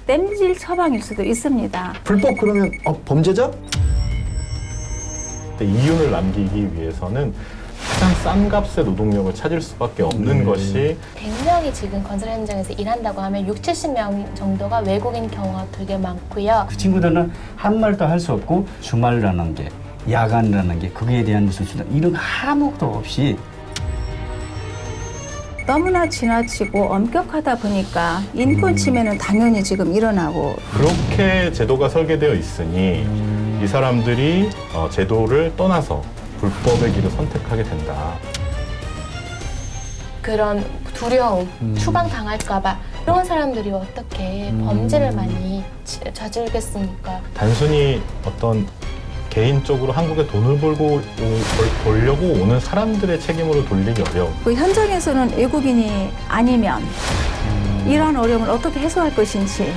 땜질 처방일 수도 있습니다. 불법 그러면 범죄자? 이윤을 남기기 위해서는 가장 싼 값의 노동력을 찾을 수밖에 없는 것이 100명이 지금 건설 현장에서 일한다고 하면 6, 70명 정도가 외국인 경우가 되게 많고요. 그 친구들은 한 말도 할 수 없고 주말이라는 게, 야간이라는 게, 거기에 대한 무슨 수단 이런 거 아무것도 없이 너무나 지나치고 엄격하다 보니까 인권 침해는 당연히 지금 일어나고 그렇게 제도가 설계되어 있으니 이 사람들이 제도를 떠나서 불법의 길을 선택하게 된다. 그런 두려움, 추방당할까봐 이런 사람들이 어떻게 범죄를 많이 저지르겠습니까? 단순히 어떤 개인적으로 한국에 돈을 벌려고 오는 사람들의 책임으로 돌리기 어려워. 그 현장에서는 외국인이 아니면 이러한 어려움을 어떻게 해소할 것인지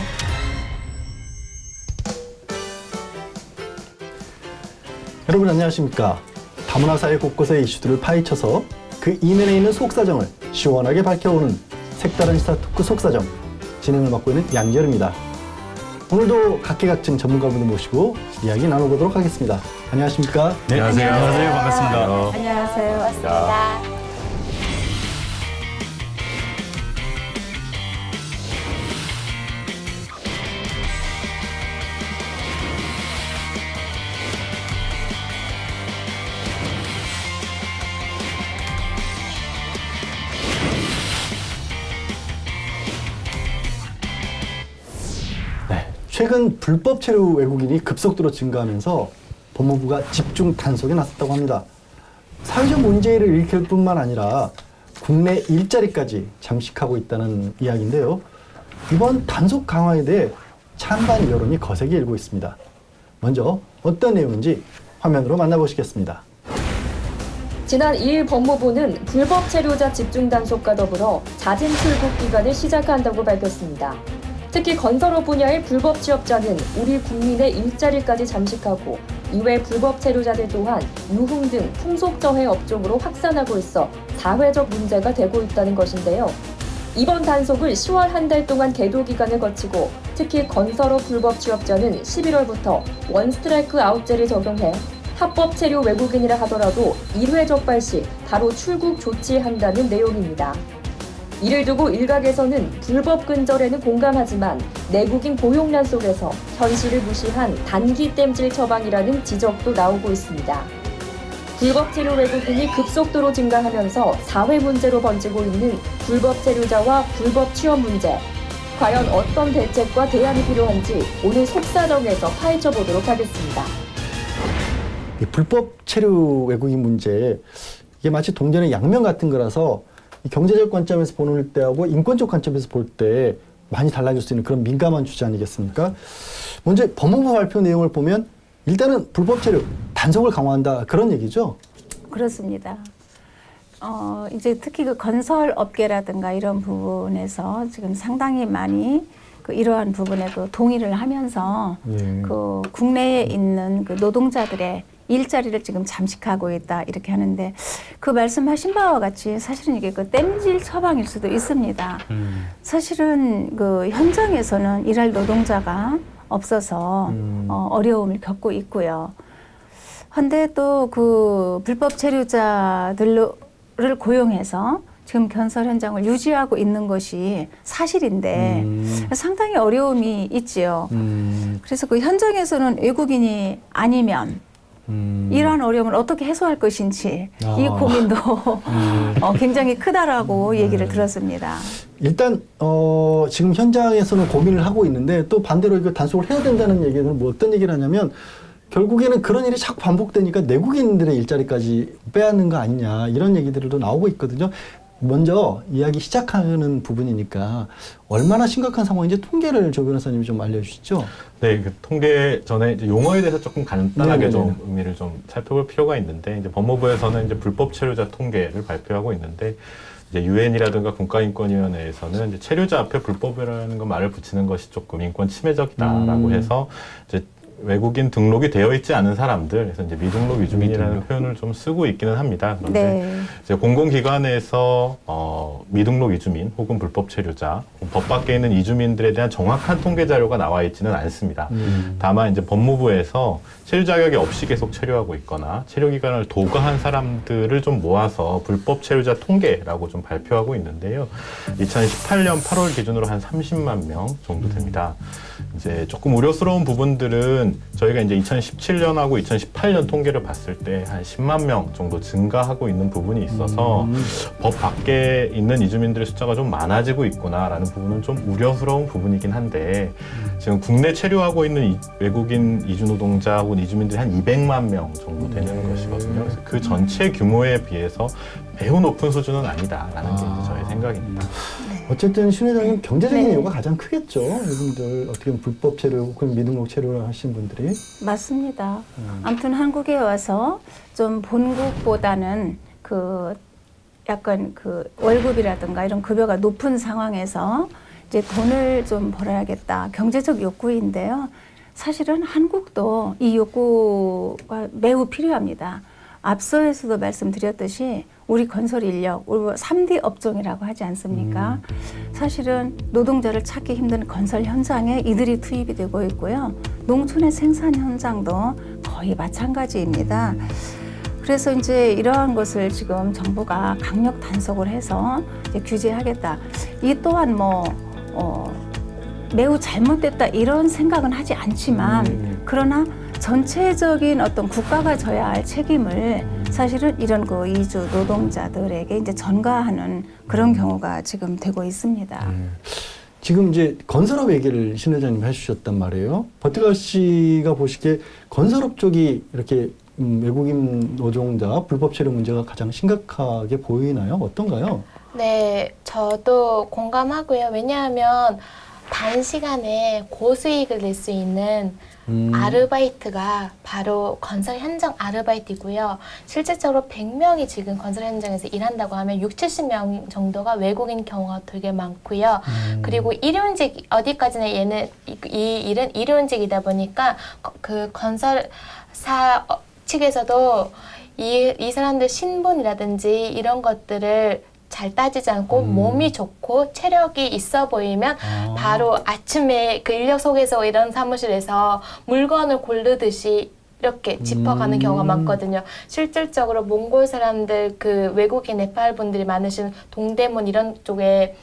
여러분 안녕하십니까? 다문화 사회 곳곳의 이슈들을 파헤쳐서 그 이면에 있는 속사정을 시원하게 밝혀오는 색다른 시사 토크 속사정 진행을 맡고 있는 양결입니다. 오늘도 각계각층 전문가분들 모시고 이야기 나눠보도록 하겠습니다. 안녕하십니까? 네, 안녕하세요. 반갑습니다. 안녕하세요. 고맙습니다. 최근 불법 체류 외국인이 급속도로 증가하면서 법무부가 집중 단속에 나섰다고 합니다. 사회적 문제를 일으킬 뿐만 아니라 국내 일자리까지 잠식하고 있다는 이야기인데요. 이번 단속 강화에 대해 찬반 여론이 거세게 일고 있습니다. 먼저 어떤 내용인지 화면으로 만나보시겠습니다. 지난 2일 법무부는 불법 체류자 집중 단속과 더불어 잦은 출국 기간을 시작한다고 밝혔습니다. 특히 건설업 분야의 불법 취업자는 우리 국민의 일자리까지 잠식하고 이외 불법 체류자들 또한 유흥 등 풍속저해 업종으로 확산하고 있어 사회적 문제가 되고 있다는 것인데요. 이번 단속을 10월 한 달 동안 계도 기간을 거치고 특히 건설업 불법 취업자는 11월부터 원스트라이크 아웃제를 적용해 합법 체류 외국인이라 하더라도 1회 적발 시 바로 출국 조치한다는 내용입니다. 이를 두고 일각에서는 불법 근절에는 공감하지만 내국인 고용난 속에서 현실을 무시한 단기 땜질 처방이라는 지적도 나오고 있습니다. 불법 체류 외국인이 급속도로 증가하면서 사회 문제로 번지고 있는 불법 체류자와 불법 취업 문제. 과연 어떤 대책과 대안이 필요한지 오늘 속사정에서 파헤쳐 보도록 하겠습니다. 이 불법 체류 외국인 문제, 이게 마치 동전의 양면 같은 거라서 이 경제적 관점에서 보는 때하고 인권적 관점에서 볼 때 많이 달라질 수 있는 그런 민감한 주제 아니겠습니까? 먼저 법무부 발표 내용을 보면 일단은 불법 체류 단속을 강화한다 그런 얘기죠? 그렇습니다. 이제 특히 그 건설 업계라든가 이런 부분에서 지금 상당히 많이 그 이러한 부분에도 동의를 하면서 그 국내에 있는 그 노동자들의 일자리를 지금 잠식하고 있다 이렇게 하는데 그 말씀하신 바와 같이 사실은 이게 그 땜질 처방일 수도 있습니다. 사실은 그 현장에서는 일할 노동자가 없어서 어려움을 겪고 있고요. 근데 또 그 불법 체류자들을 고용해서 지금 건설 현장을 유지하고 있는 것이 사실인데 상당히 어려움이 있지요. 그래서 그 현장에서는 외국인이 아니면 이러한 어려움을 어떻게 해소할 것인지 이 고민도 굉장히 크다라고 얘기를 들었습니다. 일단 지금 현장에서는 고민을 하고 있는데 또 반대로 이거 단속을 해야 된다는 얘기는 뭐 어떤 얘기를 하냐면 결국에는 그런 일이 자꾸 반복되니까 내국인들의 일자리까지 빼앗는 거 아니냐 이런 얘기들도 나오고 있거든요. 먼저 이야기 시작하는 부분이니까 얼마나 심각한 상황인지 통계를 조 변호사님이 좀 알려주시죠. 네, 그 통계 전에 이제 용어에 대해서 조금 간단하게 네네네. 좀 의미를 좀 살펴볼 필요가 있는데 이제 법무부에서는 이제 불법 체류자 통계를 발표하고 있는데 이제 유엔이라든가 국가인권위원회에서는 이제 체류자 앞에 불법이라는 거 말을 붙이는 것이 조금 인권 침해적이다라고 해서 이제 외국인 등록이 되어 있지 않은 사람들, 그래서 이제 미등록 이주민이라는 표현을 좀 쓰고 있기는 합니다. 그런데 네. 이제 공공기관에서 미등록 이주민 혹은 불법 체류자, 법 밖에 있는 이주민들에 대한 정확한 통계 자료가 나와 있지는 않습니다. 다만 이제 법무부에서 체류 자격이 없이 계속 체류하고 있거나 체류 기간을 도과한 사람들을 좀 모아서 불법 체류자 통계라고 좀 발표하고 있는데요. 2018년 8월 기준으로 한 30만 명 정도 됩니다. 이제 조금 우려스러운 부분들은 저희가 이제 2017년하고 2018년 통계를 봤을 때 한 10만 명 정도 증가하고 있는 부분이 있어서 법 밖에 있는 이주민들의 숫자가 좀 많아지고 있구나라는 부분은 좀 우려스러운 부분이긴 한데 지금 국내 체류하고 있는 외국인 이주노동자 혹은 이주민들이 한 200만 명 정도 되는 것이거든요. 그래서 그 전체 규모에 비해서 매우 높은 수준은 아니다라는 게 이제 저의 생각입니다. 어쨌든 신 회장님 경제적인 네. 이유가 가장 크겠죠. 이분들 어떻게 보면 불법 체류 혹은 미등록 체류를 하신 분들이. 맞습니다. 아무튼 한국에 와서 좀 본국보다는 그 약간 그 월급이라든가 이런 급여가 높은 상황에서 이제 돈을 좀 벌어야겠다. 경제적 욕구인데요. 사실은 한국도 이 욕구가 매우 필요합니다. 앞서에서도 말씀드렸듯이 우리 건설 인력, 우리 3D 업종이라고 하지 않습니까? 사실은 노동자를 찾기 힘든 건설 현장에 이들이 투입이 되고 있고요. 농촌의 생산 현장도 거의 마찬가지입니다. 그래서 이제 이러한 것을 지금 정부가 강력 단속을 해서 이제 규제하겠다. 이 또한 매우 잘못됐다 이런 생각은 하지 않지만 그러나 전체적인 어떤 국가가 져야 할 책임을 사실은 이런 그 이주 노동자들에게 이제 전가하는 그런 경우가 지금 되고 있습니다. 지금 이제 건설업 얘기를 신 회장님 해주셨단 말이에요. 버티갈 씨가 보시기에 건설업 쪽이 이렇게 외국인 노동자 불법 체류 문제가 가장 심각하게 보이나요? 어떤가요? 네, 저도 공감하고요. 왜냐하면 단시간에 고수익을 낼 수 있는 아르바이트가 바로 건설 현장 아르바이트이고요. 실질적으로 100명이 지금 건설 현장에서 일한다고 하면 60~70명 정도가 외국인 경우가 되게 많고요. 그리고 일용직, 어디까지나 이 일은 일용직이다 보니까 그 건설사 측에서도 이 사람들 신분이라든지 이런 것들을 잘 따지지 않고 몸이 좋고 체력이 있어 보이면 바로 아침에 그 인력 소개서 이런 사무실에서 물건을 고르듯이 이렇게 짚어가는 경우가 많거든요. 실질적으로 몽골 사람들, 그 외국인 네팔 분들이 많으신 동대문 이런 쪽에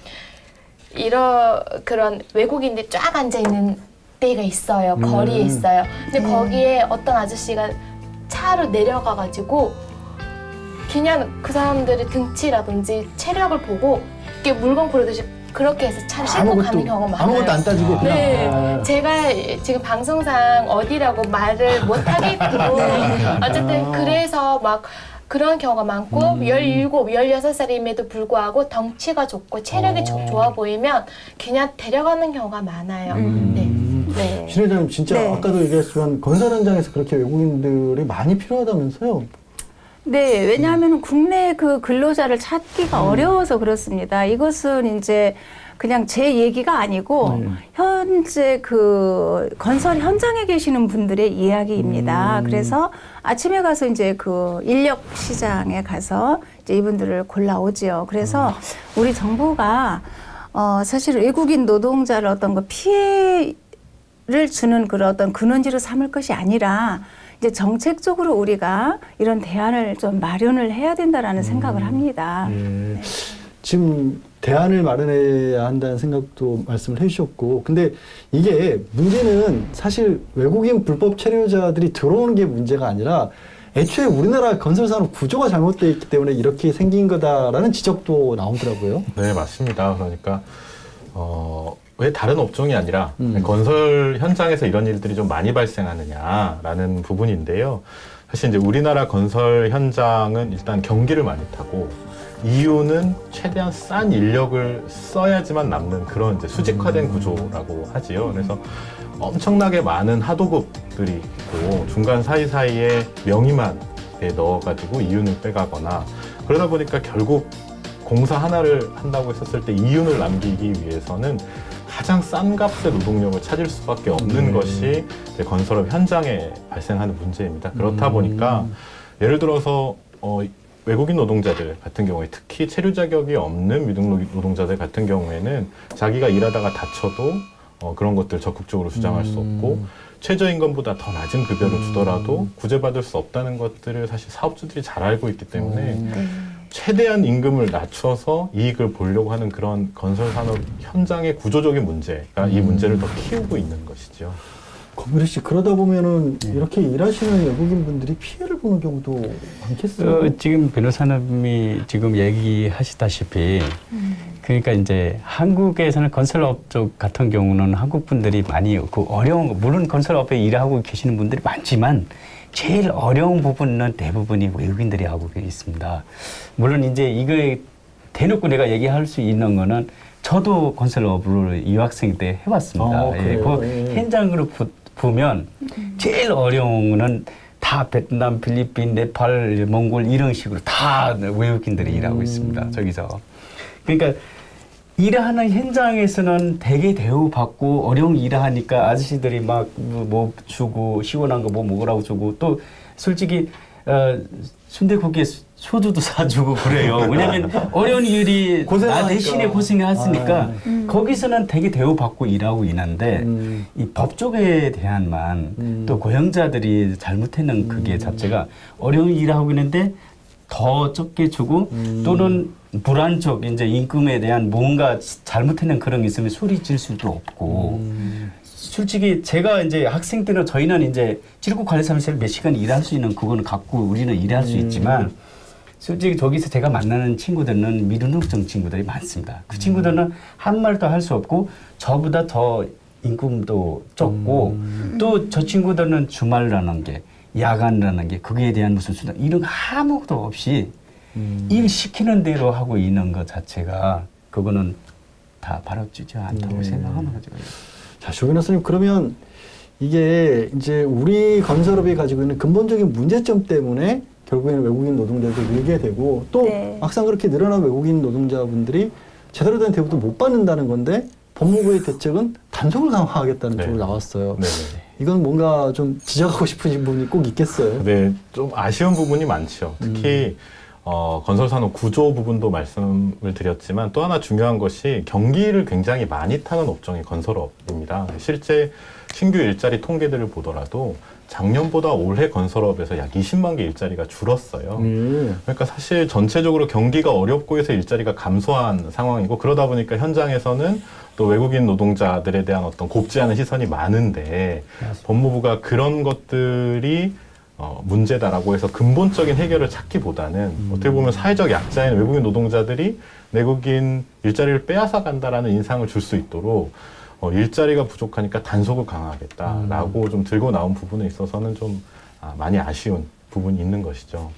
그런 외국인들이 쫙 앉아 있는 데가 있어요. 거리에 있어요. 근데 거기에 어떤 아저씨가 차로 내려가가지고 그냥 그 사람들의 등치라든지 체력을 보고 이렇게 물건 고르듯이 그렇게 해서 차를 싣고 가는 경우가 많아요. 아무것도 안 따지고 그냥. 네, 제가 지금 방송상 어디라고 말을 못 하겠고 어쨌든 그래서 막 그런 경우가 많고 17, 16살임에도 불구하고 덩치가 좋고 체력이 좋아 보이면 그냥 데려가는 경우가 많아요. 네. 네. 신 회장님 진짜 네. 아까도 얘기했지만 건설 현장에서 그렇게 외국인들이 많이 필요하다면서요? 네, 왜냐하면 국내 그 근로자를 찾기가 어려워서 그렇습니다. 이것은 이제 그냥 제 얘기가 아니고 현재 그 건설 현장에 계시는 분들의 이야기입니다. 그래서 아침에 가서 이제 그 인력 시장에 가서 이제 이분들을 골라오지요. 그래서 우리 정부가 사실 외국인 노동자를 어떤 거 피해를 주는 그런 어떤 근원지로 삼을 것이 아니라 이제 정책적으로 우리가 이런 대안을 좀 마련을 해야 된다라는 생각을 합니다. 예. 지금 대안을 마련해야 한다는 생각도 말씀을 해주셨고, 근데 이게 문제는 사실 외국인 불법 체류자들이 들어오는 게 문제가 아니라 애초에 우리나라 건설산업 구조가 잘못되어 있기 때문에 이렇게 생긴 거다라는 지적도 나오더라고요. 네, 맞습니다. 그러니까 왜 다른 업종이 아니라 건설 현장에서 이런 일들이 좀 많이 발생하느냐라는 부분인데요. 사실 이제 우리나라 건설 현장은 일단 경기를 많이 타고 이유는 최대한 싼 인력을 써야지만 남는 그런 이제 수직화된 구조라고 하지요. 그래서 엄청나게 많은 하도급들이 있고 중간 사이사이에 명의만 넣어가지고 이윤을 빼가거나 그러다 보니까 결국 공사 하나를 한다고 했었을 때 이윤을 남기기 위해서는 가장 싼 값의 노동력을 찾을 수밖에 없는 것이 이제 건설업 현장에 발생하는 문제입니다. 그렇다 보니까 예를 들어서 외국인 노동자들 같은 경우에 특히 체류 자격이 없는 미등록 노동자들 같은 경우에는 자기가 일하다가 다쳐도 그런 것들 적극적으로 주장할 수 없고 최저임금보다 더 낮은 급여를 주더라도 구제받을 수 없다는 것들을 사실 사업주들이 잘 알고 있기 때문에 최대한 임금을 낮춰서 이익을 보려고 하는 그런 건설산업 현장의 구조적인 문제가 이 문제를 더 키우고 있는 것이죠. 권미래 씨, 그러다 보면은 이렇게 일하시는 외국인 분들이 피해를 보는 경우도 많겠어요. 지금 변호사님이 지금 얘기하시다시피 그러니까 이제 한국에서는 건설업 쪽 같은 경우는 한국 분들이 많이 그 어려운 거, 물론 건설업에 일하고 계시는 분들이 많지만 제일 어려운 부분은 대부분이 외국인들이 하고 있습니다. 물론 이제 이거 대놓고 내가 얘기할 수 있는 거는 저도 건설업을 유학생 때 해봤습니다. 그 현장으로 보면 제일 어려운 거는 다 베트남, 필리핀, 네팔, 몽골 이런 식으로 다 외국인들이 일하고 있습니다. 저기서. 그러니까 일하는 현장에서는 되게 대우받고 어려운 일을 하니까 아저씨들이 막 뭐 주고 시원한 거 뭐 먹으라고 주고 또 솔직히 순대국에 소주도 사주고 그래요. 왜냐면 어려운 일이 나 대신에 고생을 했으니까 거기서는 되게 대우받고 일하고 있는데 이 법 쪽에 대한만 또 고용자들이 잘못했는 그게 자체가 어려운 일을 하고 있는데 더 적게 주고 또는 불안적 이제 임금에 대한 뭔가 잘못했는 그런 게 있으면 소리 질 수도 없고 솔직히 제가 이제 학생 때는 저희는 이제 출국 관리사무소에 몇 시간 일할 수 있는 그거는 갖고 우리는 일할 수 있지만 솔직히 저기서 제가 만나는 친구들은 미등록증 친구들이 많습니다. 그 친구들은 한 말도 할 수 없고 저보다 더 임금도 적고 또 저 친구들은 주말이라는 게 야간이라는 게 거기에 대한 무슨 수당 이런 거 아무것도 없이 일 시키는 대로 하고 있는 것 자체가 그거는 다 바람직하지 않다고 생각하는 거죠. 자, 조 변호사님, 그러면 이게 이제 우리 건설업이 가지고 있는 근본적인 문제점 때문에 결국에는 외국인 노동자들도 늘게 되고 또 막상 그렇게 늘어난 외국인 노동자분들이 제대로 된 대우도 못 받는다는 건데 법무부의 대책은 단속을 강화하겠다는 쪽으로 나왔어요. 이건 뭔가 좀 지적하고 싶으신 부분이 꼭 있겠어요. 네, 좀 아쉬운 부분이 많죠. 특히 건설산업 구조 부분도 말씀을 드렸지만 또 하나 중요한 것이 경기를 굉장히 많이 타는 업종이 건설업입니다. 실제 신규 일자리 통계들을 보더라도 작년보다 올해 건설업에서 약 20만 개 일자리가 줄었어요. 그러니까 사실 전체적으로 경기가 어렵고 해서 일자리가 감소한 상황이고 그러다 보니까 현장에서는 또 외국인 노동자들에 대한 어떤 곱지 않은 시선이 많은데 법무부가 그런 것들이 문제다라고 해서 근본적인 해결을 찾기보다는 어떻게 보면 사회적 약자인 외국인 노동자들이 내국인 일자리를 빼앗아 간다라는 인상을 줄 수 있도록 일자리가 부족하니까 단속을 강화하겠다라고 좀 들고 나온 부분에 있어서는 좀 많이 아쉬운 부분이 있는 것이죠.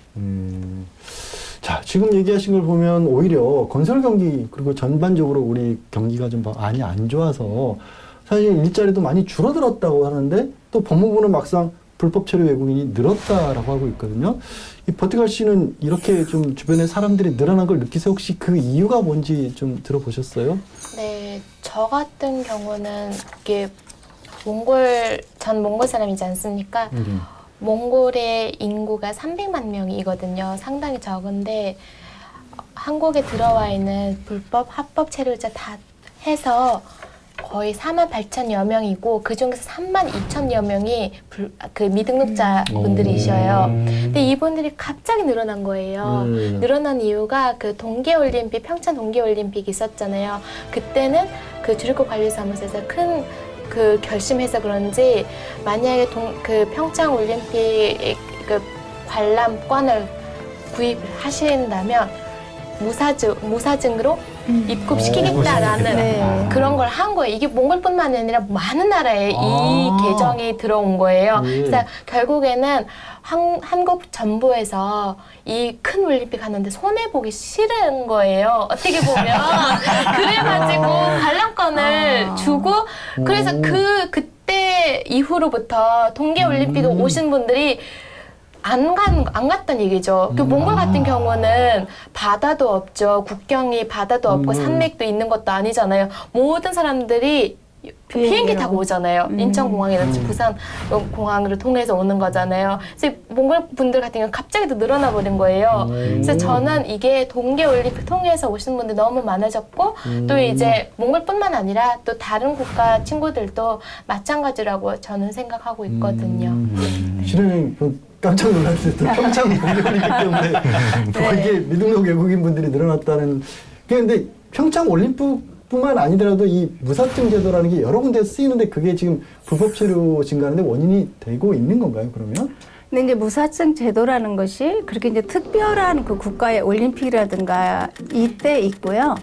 자, 지금 얘기하신 걸 보면 오히려 건설 경기 그리고 전반적으로 우리 경기가 좀 많이 안 좋아서 사실 일자리도 많이 줄어들었다고 하는데 또 법무부는 막상 불법 체류 외국인이 늘었다라고 하고 있거든요. 이 버티갈 씨는 이렇게 좀 주변에 사람들이 늘어난 걸 느끼세요? 혹시 그 이유가 뭔지 좀 들어보셨어요? 네, 저 같은 경우는 이게 전 몽골 사람이지 않습니까? 몽골의 인구가 300만 명이거든요. 상당히 적은데 한국에 들어와 있는 불법, 합법 체류자 다 해서 거의 4만 8천여 명이고 그 중에서 3만 2천여 명이 그 미등록자 분들이셔요. 근데 이분들이 갑자기 늘어난 거예요. 늘어난 이유가 그 동계올림픽, 평창 동계올림픽 있었잖아요. 그때는 그 출입국 관리사무소에서 큰 그 결심해서 그런지 만약에 그 평창 올림픽 그 관람권을 구입하신다면 무사증으로 입국시키겠다라는 그런 걸 한 거예요. 이게 몽골뿐만 아니라 많은 나라에 이 개정이 들어온 거예요. 그래서 결국에는 한국 정부에서 이 큰 올림픽 하는데 손해보기 싫은 거예요. 어떻게 보면. 그래가지고 관람권을 주고 그래서 그때 이후로부터 동계올림픽에 오신 분들이 안 갔다는 얘기죠. 그 몽골 같은 경우는 바다도 없죠. 국경이 바다도 없고 산맥도 있는 것도 아니잖아요. 모든 사람들이 비행기 타고 오잖아요. 인천공항이나 부산 공항을 통해서 오는 거잖아요. 그래서 몽골 분들 같은 경우는 갑자기 또 늘어나 버린 거예요. 그래서 저는 이게 동계올림픽 통해서 오시는 분들 너무 많아졌고 또 이제 몽골뿐만 아니라 또 다른 국가 친구들도 마찬가지라고 저는 생각하고 있거든요. 실은 깜짝 놀랐어요. 또 평창 동계올림픽 때문에 이게 미등록 외국인 분들이 늘어났다는. 그런데 평창 올림픽뿐만 아니더라도 이 무사증 제도라는 게 여러 군데에 쓰이는데 그게 지금 불법 체류 증가하는데 원인이 되고 있는 건가요? 그러면? 근데 이제 무사증 제도라는 것이 그렇게 이제 특별한 그 국가의 올림픽이라든가 이때 있고요.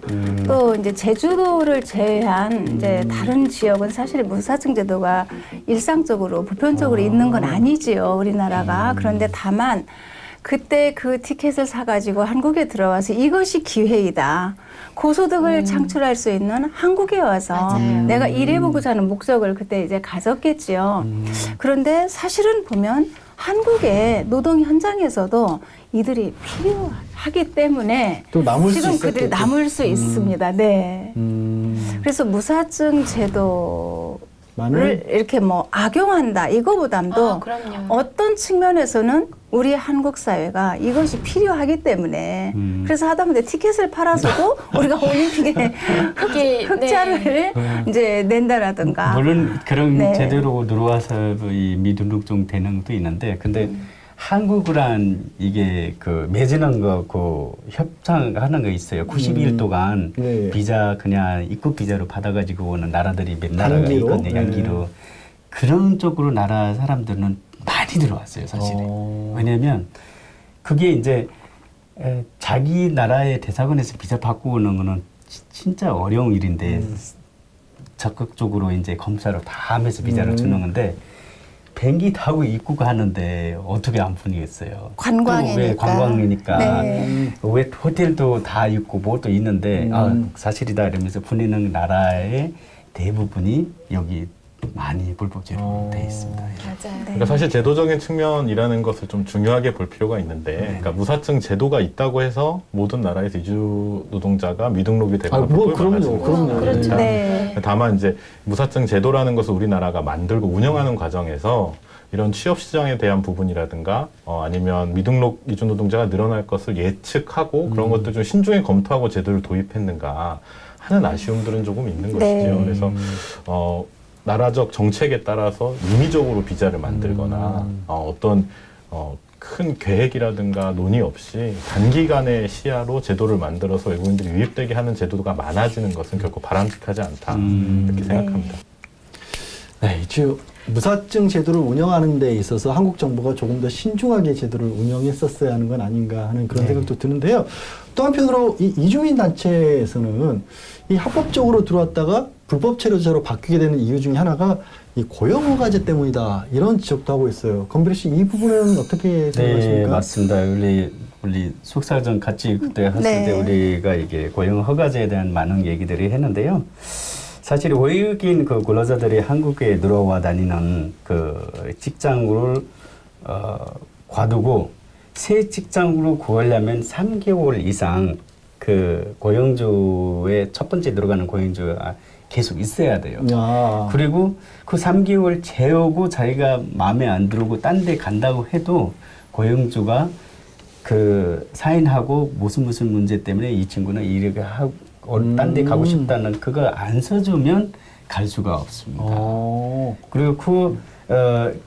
또 이제 제주도를 제외한 이제 다른 지역은 사실 무사증 제도가 일상적으로 보편적으로 있는 건 아니지요, 우리나라가. 그런데 다만 그때 그 티켓을 사가지고 한국에 들어와서 이것이 기회이다. 고소득을 창출할 수 있는 한국에 와서 맞아요. 내가 일해보고자 하는 목적을 그때 이제 가졌겠지요. 그런데 사실은 보면 한국의 노동 현장에서도 이들이 필요하기 때문에 또 남을 수 지금 그들이 있었겠죠. 남을 수 있습니다. 네. 그래서 무사증 제도를 이렇게 뭐 악용한다 이거보담도 그럼요. 어떤 측면에서는 우리 한국 사회가 이것이 필요하기 때문에 그래서 하다못해 티켓을 팔아서도 우리가 올림픽에 흑자를 이제 낸다라든가. 물론 그런 네. 제대로 들어와서 이 미등록증 되는 것도 있는데 근데 한국이란 이게 그 맺는 거 그 협상하는 거 있어요. 90일 동안 네. 비자 그냥 입국 비자로 받아가지고 오는 나라들이 몇 나라가 단기로? 있거든요. 양기로. 그런 쪽으로 나라 사람들은 많이 들어왔어요, 사실은. 왜냐면 그게 이제 자기 나라의 대사관에서 비자 받고 오는 거는 진짜 어려운 일인데 적극적으로 이제 검사를 다 하면서 비자를 주는 건데 비행기 타고 입국하는데 어떻게 안 풀리겠어요? 관광이니까. 왜 관광이니까. 네. 왜 호텔도 다 있고 뭐도 있는데 사실이다 이러면서 풀리는 나라의 대부분이 여기 많이 불법제로 돼 있습니다. 맞아요. 그러니까 사실 제도적인 측면이라는 것을 좀 중요하게 볼 필요가 있는데, 그러니까 무사증 제도가 있다고 해서 모든 나라에서 이주 노동자가 미등록이 되거나 불법을 많아지는 거죠. 그럼요. 그렇죠. 네. 다만 이제 무사증 제도라는 것을 우리나라가 만들고 운영하는 과정에서 이런 취업 시장에 대한 부분이라든가 아니면 미등록 이주 노동자가 늘어날 것을 예측하고 그런 것들 좀 신중히 검토하고 제도를 도입했는가 하는 아쉬움들은 조금 있는 것이죠. 네. 그래서 나라적 정책에 따라서 임의적으로 비자를 만들거나 어떤 큰 계획이라든가 논의 없이 단기간의 시야로 제도를 만들어서 외국인들이 유입되게 하는 제도가 많아지는 것은 결코 바람직하지 않다 이렇게 생각합니다. 네, 이제 무사증 제도를 운영하는 데 있어서 한국 정부가 조금 더 신중하게 제도를 운영했었어야 하는 건 아닌가 하는 그런 생각도 드는데요. 또 한편으로 이 이주민 단체에서는 이 합법적으로 들어왔다가 불법 체류자로 바뀌게 되는 이유 중에 하나가 이 고용 허가제 때문이다 이런 지적도 하고 있어요. 건비리 씨 이 부분은 어떻게 생각하십니까? 네, 맞습니다. 우리 속사전 같이 그때 했을 네. 때 우리가 이게 고용 허가제에 대한 많은 얘기들이 했는데요. 사실 외국인 그 근로자들이 한국에 들어와 다니는 그 직장을 과두고 새 직장으로 구하려면 3개월 이상 그 고용주의 첫 번째 들어가는 고용주가 계속 있어야 돼요. 야. 그리고 그 3개월 재우고 자기가 마음에 안 들고 딴 데 간다고 해도 고용주가 그 사인하고 무슨 문제 때문에 이 친구는 이렇게 하고 딴 데 가고 싶다는 그거 안 써주면 갈 수가 없습니다. 그리고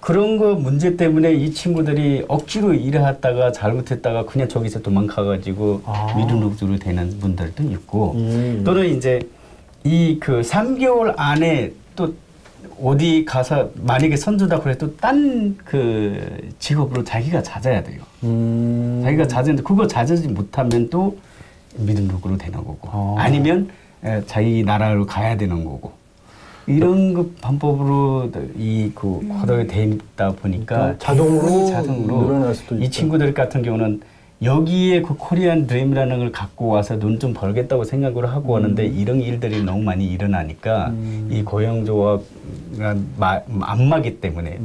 그런 거 문제 때문에 이 친구들이 억지로 일하다가 잘못했다가 그냥 저기서 도망가가지고 미등록주로 되는 분들도 있고 또는 이제 이 그 3개월 안에 또 어디 가서 만약에 선주다 그래도 딴 그 직업으로 자기가 찾아야 돼요. 자기가 찾았는데 그거 찾지 못하면 또 미등록으로 되는 거고 아니면 자기 나라로 가야 되는 거고 이런 그 방법으로 이 그 허덕이 돼 있다 보니까 자동으로 이 늘어날 수도 있다. 친구들 같은 경우는 여기에 그 코리안 드림이라는 걸 갖고 와서 돈 좀 벌겠다고 생각을 하고 오는데 이런 일들이 너무 많이 일어나니까 이 고용조합 안 맞기 때문에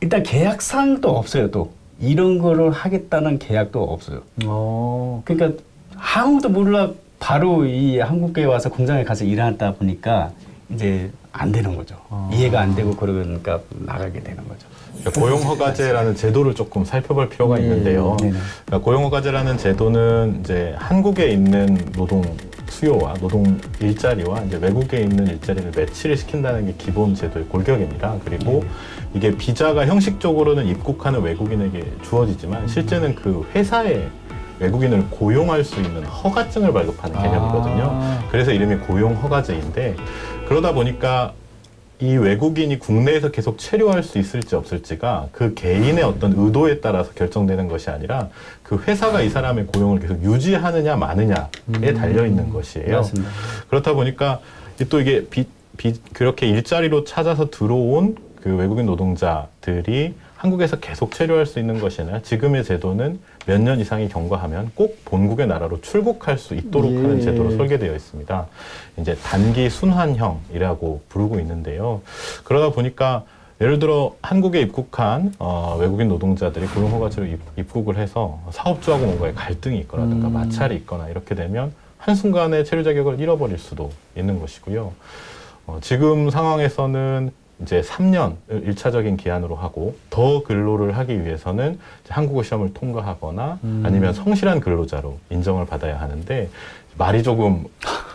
일단 계약상도 없어요 또 이런 거를 하겠다는 계약도 없어요. 그러니까 아무도 몰라 바로 이 한국에 와서 공장에 가서 일하다 보니까 이제 안 되는 거죠. 이해가 안 되고 그러니까 나가게 되는 거죠. 고용허가제라는 제도를 조금 살펴볼 필요가 있는데요. 그러니까 고용허가제라는 제도는 이제 한국에 있는 노동 수요와 노동 일자리와 이제 외국에 있는 일자리를 매치를 시킨다는 게 기본 제도의 골격입니다. 그리고 이게 비자가 형식적으로는 입국하는 외국인에게 주어지지만 실제는 그 회사에 외국인을 고용할 수 있는 허가증을 발급하는 개념이거든요. 그래서 이름이 고용허가제인데 그러다 보니까 이 외국인이 국내에서 계속 체류할 수 있을지 없을지가 그 개인의 어떤 의도에 따라서 결정되는 것이 아니라 그 회사가 이 사람의 고용을 계속 유지하느냐 마느냐에 달려 있는 것이에요. 맞습니다. 그렇다 보니까 또 이게 그렇게 일자리로 찾아서 들어온 그 외국인 노동자들이 한국에서 계속 체류할 수 있는 것이 아니라 지금의 제도는 몇 년 이상이 경과하면 꼭 본국의 나라로 출국할 수 있도록 하는 제도로 설계되어 있습니다. 이제 단기 순환형이라고 부르고 있는데요. 그러다 보니까 예를 들어 한국에 입국한 외국인 노동자들이 고용허가제로 입국을 해서 사업주하고 뭔가의 갈등이 있거나든가 마찰이 있거나 이렇게 되면 한순간에 체류 자격을 잃어버릴 수도 있는 것이고요. 지금 상황에서는 이제 3년을 1차적인 기한으로 하고 더 근로를 하기 위해서는 이제 한국어 시험을 통과하거나 아니면 성실한 근로자로 인정을 받아야 하는데 말이 조금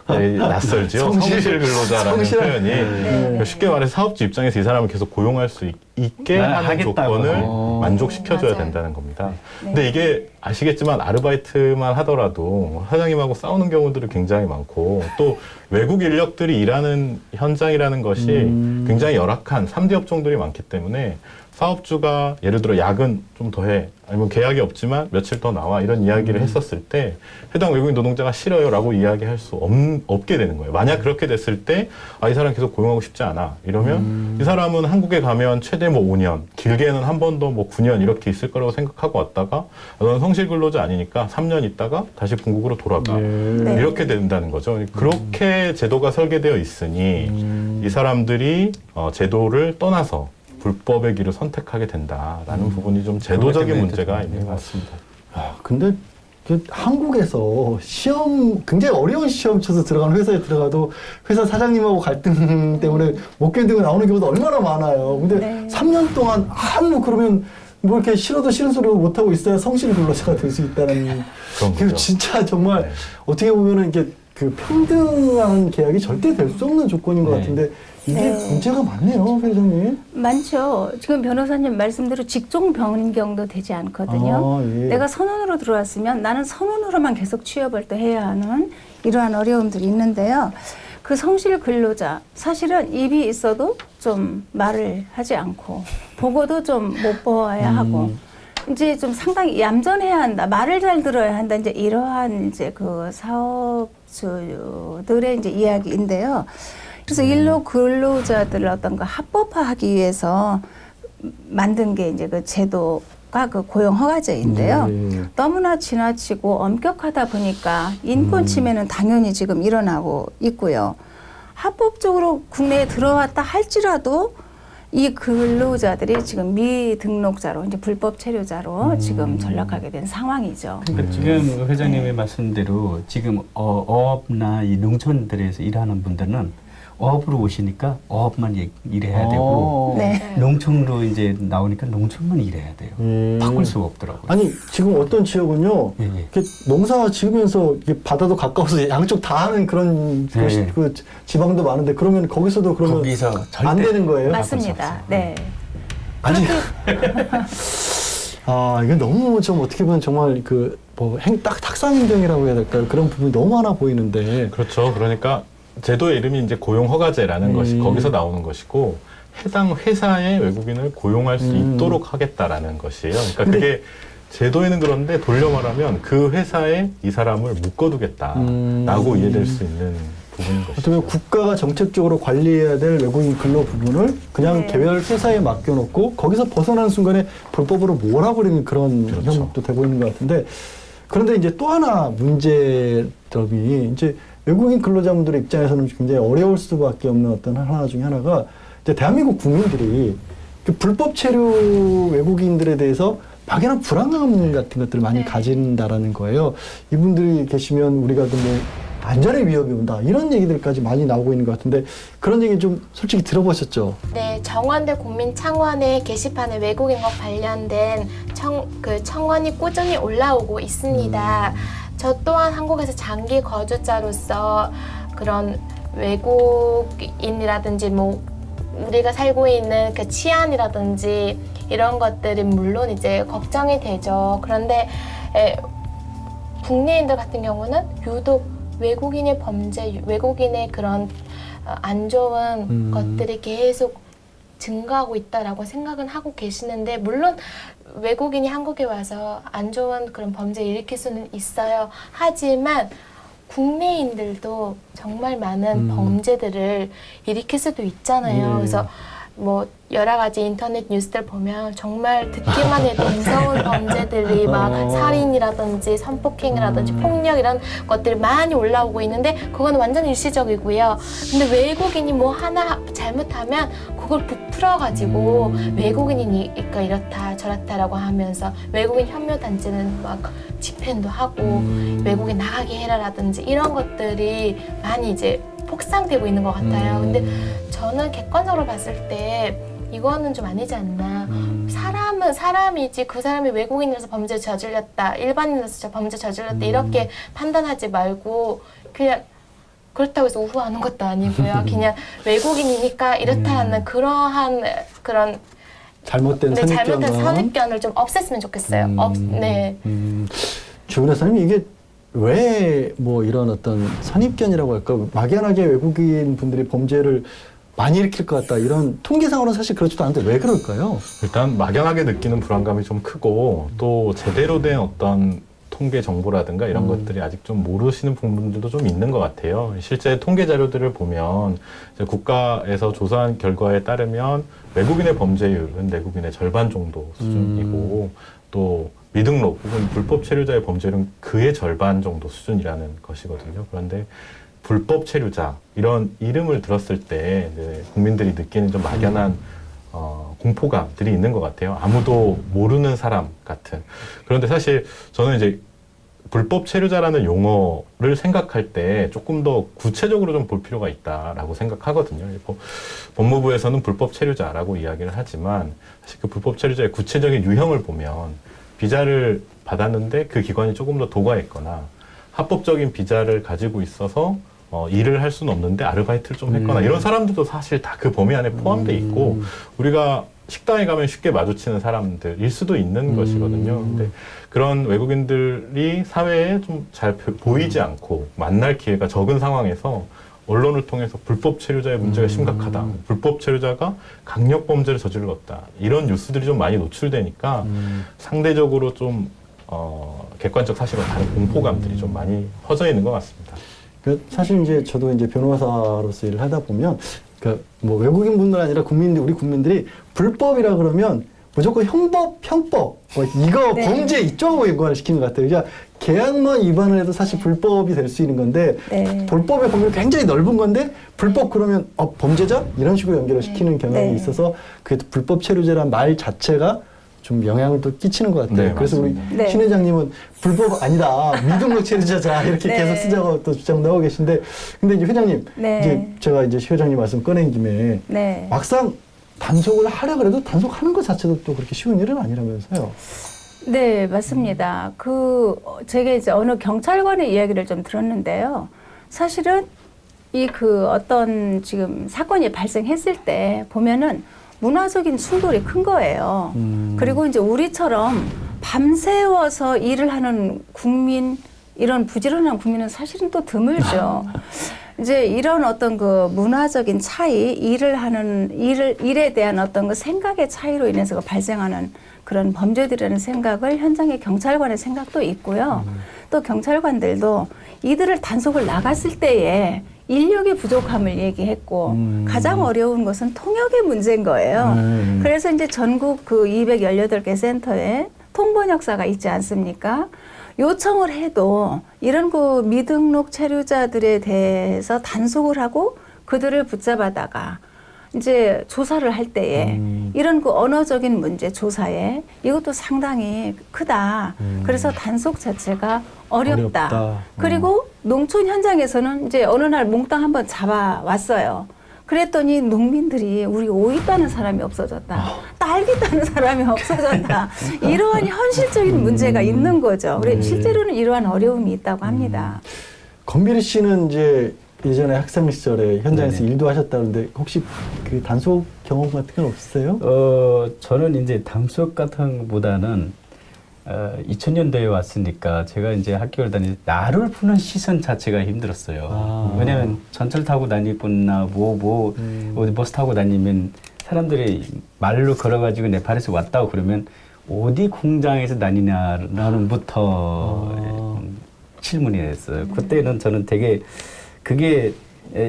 낯설죠. 성실 근로자라는 표현이 쉽게 말해서 사업주 입장에서 이 사람을 계속 고용할 수 있게 하는 조건을 만족시켜줘야 맞아요. 된다는 겁니다. 근데 이게 아시겠지만 아르바이트만 하더라도 사장님하고 싸우는 경우들이 굉장히 많고 또 외국 인력들이 일하는 현장이라는 것이 굉장히 열악한 3D 업종들이 많기 때문에 사업주가 예를 들어 야근 좀 더 해 아니면 계약이 없지만 며칠 더 나와 이런 이야기를 했었을 때 해당 외국인 노동자가 싫어요 라고 이야기할 수 없게 되는 거예요. 만약 그렇게 됐을 때 이 사람 계속 고용하고 싶지 않아 이러면 이 사람은 한국에 가면 최대 뭐 5년 길게는 한 번 더 뭐 9년 이렇게 있을 거라고 생각하고 왔다가 넌 성실 근로자 아니니까 3년 있다가 다시 본국으로 돌아가 네. 이렇게 된다는 거죠. 그렇게 제도가 설계되어 있으니 이 사람들이 제도를 떠나서 불법의 길을 선택하게 된다라는 부분이 좀 제도적인 문제가 있는 것 같습니다. 근데 한국에서 시험 굉장히 어려운 시험 쳐서 들어가는 회사에 들어가도 회사 사장님하고 갈등 때문에 못 견디고 나오는 경우도 얼마나 많아요. 근데 네. 3년 동안 뭐 그러면 뭐 이렇게 싫어도 싫은 소리를 못 하고 있어야 성실 근로자가 될 수 있다는 그런 게 거죠. 진짜 정말 네. 어떻게 보면은 이게 그 평등한 계약이 절대 될 수 없는 조건인 것 네. 같은데 이게 네. 문제가 많네요, 회장님. 많죠. 지금 변호사님 말씀대로 직종 변경도 되지 않거든요. 예. 내가 선원으로 들어왔으면 나는 선원으로만 계속 취업을 또 해야 하는 이러한 어려움들이 있는데요. 그 성실 근로자, 사실은 입이 있어도 좀 말을 하지 않고 보고도 좀 못 보아야 하고 이제 좀 상당히 얌전해야 한다, 말을 잘 들어야 한다, 이제 이러한 이제 그 사업주들의 이제 이야기인데요. 그래서 일로 근로자들을 어떤 거 합법화하기 위해서 만든 게 이제 그 제도가 그 고용허가제인데요. 너무나 지나치고 엄격하다 보니까 인권 침해는 당연히 지금 일어나고 있고요. 합법적으로 국내에 들어왔다 할지라도 이 근로자들이 지금 미등록자로 이제 불법 체류자로 지금 전락하게 된 상황이죠. 그러니까 지금 회장님의 말씀대로 지금 어업나 이 농촌들에서 일하는 분들은 어업으로 오시니까 어업만 일해야 되고 네. 농촌으로 이제 나오니까 농촌만 일해야 돼요. 바꿀 수가 없더라고요. 아니 지금 어떤 지역은요, 예, 예. 이렇게 농사 지으면서 이게 바다도 가까워서 양쪽 다 하는 그런 예. 그 지방도 많은데 그러면 거기서도 그러면 거기서 절대 안 되는 거예요? 맞습니다. 네. 아니 이게 너무 좀 어떻게 보면 정말 그 뭐 딱 탁상행정이라고 해야 될까요? 그런 부분이 너무 많아 보이는데. 그렇죠. 그러니까 제도의 이름이 이제 고용허가제라는 것이 거기서 나오는 것이고 해당 회사에 외국인을 고용할 수 있도록 하겠다라는 것이에요. 그러니까 그게 제도에는 그런데 돌려 말하면 그 회사에 이 사람을 묶어두겠다라고 이해될 수 있는 부분인 것이죠. 어떻게 보면 국가가 정책적으로 관리해야 될 외국인 근로 부분을 그냥 네. 개별 회사에 맡겨놓고 거기서 벗어나는 순간에 불법으로 몰아버리는 그런 그렇죠. 형국도 되고 있는 것 같은데, 그런데 이제 또 하나 문제점이 이제 외국인 근로자분들의 입장에서는 굉장히 어려울 수밖에 없는 어떤 하나 중에 하나가 이제 대한민국 국민들이 그 불법 체류 외국인들에 대해서 막연한 불안감 같은 것들을 많이 네. 가진다라는 거예요. 이분들이 계시면 우리가 뭐 안전의 위협이 온다 이런 얘기들까지 많이 나오고 있는 것 같은데 그런 얘기 좀 솔직히 들어보셨죠? 네, 정원대 국민청원의 게시판에 외국인과 관련된 청원이 꾸준히 올라오고 있습니다. 저 또한 한국에서 장기 거주자로서 그런 외국인이라든지 뭐 우리가 살고 있는 그 치안이라든지 이런 것들이 물론 이제 걱정이 되죠. 그런데 국내인들 같은 경우는 유독 외국인의 범죄, 외국인의 그런 안 좋은 것들이 계속 증가하고 있다라고 생각은 하고 계시는데 물론 외국인이 한국에 와서 안 좋은 그런 범죄 일으킬 수는 있어요. 하지만 국내인들도 정말 많은 범죄들을 일으킬 수도 있잖아요. 그래서 뭐 여러 가지 인터넷 뉴스들 보면 정말 듣기만 해도 무서운 범죄들이 막 살인이라든지 성폭행이라든지 폭력 이런 것들이 많이 올라오고 있는데 그건 완전 일시적이고요. 근데 외국인이 뭐 하나 잘못하면 그걸 부풀어가지고 외국인이니까 이렇다 저렇다라고 하면서 외국인 혐오단체는 막 집행도 하고 외국인 나가게 해라라든지 이런 것들이 많이 이제 폭상되고 있는 것 같아요. 근데 저는 객관적으로 봤을 때 이거는 좀 아니지 않나. 사람은 사람이지 그 사람이 외국인이라서 범죄 저질렀다, 일반인이라서 범죄 저질렀다 이렇게 판단하지 말고 그냥 그렇다고 해서 우호하는 것도 아니고요. 그냥 외국인이니까 이렇다는 그러한 그런 잘못된 네, 선입견은 잘못된 선입견을 좀 없앴으면 좋겠어요. 네. 주은혜사님 이게 왜 뭐 이런 어떤 선입견이라고 할까 막연하게 외국인 분들이 범죄를 많이 일으킬 것 같다 이런 통계상으로는 사실 그렇지도 않은데 왜 그럴까요? 일단 막연하게 느끼는 불안감이 좀 크고 또 제대로 된 어떤 통계 정보라든가 이런 것들이 아직 좀 모르시는 부분들도 좀 있는 것 같아요. 실제 통계 자료들을 보면 이제 국가에서 조사한 결과에 따르면 외국인의 범죄율은 내국인의 절반 정도 수준이고 또 미등록 혹은 불법 체류자의 범죄율은 그의 절반 정도 수준이라는 것이거든요. 그런데 불법 체류자 이런 이름을 들었을 때 이제 국민들이 느끼는 좀 막연한 공포감들이 있는 것 같아요. 아무도 모르는 사람 같은. 그런데 사실 저는 이제 불법 체류자라는 용어를 생각할 때 조금 더 구체적으로 좀 볼 필요가 있다라고 생각하거든요. 법무부에서는 불법 체류자라고 이야기를 하지만 사실 그 불법 체류자의 구체적인 유형을 보면 비자를 받았는데 그 기관이 조금 더 도가했거나 합법적인 비자를 가지고 있어서 일을 할 수는 없는데 아르바이트를 좀 했거나 이런 사람들도 사실 다 그 범위 안에 포함되어 있고 우리가 식당에 가면 쉽게 마주치는 사람들일 수도 있는 것이거든요. 근데 그런 외국인들이 사회에 좀 잘 보이지 않고 만날 기회가 적은 상황에서 언론을 통해서 불법 체류자의 문제가 심각하다. 불법 체류자가 강력 범죄를 저질렀다. 이런 뉴스들이 좀 많이 노출되니까 상대적으로 좀 객관적 사실과 다른 공포감들이 좀 많이 퍼져 있는 것 같습니다. 사실 이제 저도 이제 변호사로서 일을 하다 보면 뭐 외국인 분들 아니라 우리 국민들이 불법이라 그러면 무조건 형법 뭐 이거 네. 범죄 이쪽하고 연관을 시키는 것 같아요. 그러니까 계약만 위반을 해도 사실 불법이 될 수 있는 건데 네. 불법의 범위가 굉장히 넓은 건데 불법 그러면 범죄자 이런 식으로 연결을 시키는 경향이 네. 있어서 그 불법 체류자란 말 자체가 좀 영향을 또 끼치는 것 같아요. 네, 그래서 우리 맞습니다. 네. 신 회장님은 불법 아니다 미등록 체류자자 이렇게 네. 계속 쓰자고 또 주장도 하고 계신데 근데 이제 회장님 네. 이제 제가 이제 시 회장님 말씀 꺼낸 김에 네. 막상 단속을 하려 그래도 단속하는 것 자체도 또 그렇게 쉬운 일은 아니라면서요. 네, 맞습니다. 제가 이제 어느 경찰관의 이야기를 좀 들었는데요. 사실은 어떤 지금 사건이 발생했을 때 보면은 문화적인 충돌이 큰 거예요. 그리고 이제 우리처럼 밤새워서 일을 하는 국민, 이런 부지런한 국민은 사실은 또 드물죠. 이제 이런 어떤 그 문화적인 차이, 일에 대한 어떤 그 생각의 차이로 인해서 발생하는 그런 범죄들이라는 생각을 현장의 경찰관의 생각도 있고요. 또 경찰관들도 이들을 단속을 나갔을 때에 인력의 부족함을 얘기했고 가장 어려운 것은 통역의 문제인 거예요. 그래서 이제 전국 그 218개 센터에 통번역사가 있지 않습니까? 요청을 해도 이런 그 미등록 체류자들에 대해서 단속을 하고 그들을 붙잡아다가 이제 조사를 할 때에 이런 그 언어적인 문제 조사에 이것도 상당히 크다. 그래서 단속 자체가 어렵다. 그리고 농촌 현장에서는 이제 어느 날 몽땅 한번 잡아왔어요. 그랬더니 농민들이 우리 오이 따는 사람이 없어졌다. 딸기 따는 사람이 없어졌다. 이러한 현실적인 문제가 있는 거죠. 그래 실제로는 이러한 어려움이 있다고 합니다. 건비리 씨는 이제 예전에 학생 시절에 현장에서 네네. 일도 하셨다는데 혹시 그 단속 경험 같은 건 없으세요? 저는 이제 단속 같은 것보다는 2000년대에 왔으니까 제가 이제 학교를 다닐 때 나를 푸는 시선 자체가 힘들었어요. 왜냐면 전철 타고 다니거나 어디 버스 타고 다니면 사람들이 말로 걸어가지고 네팔에서 왔다고 그러면 어디 공장에서 다니냐는부터 질문이 됐어요. 그때는 저는 되게 그게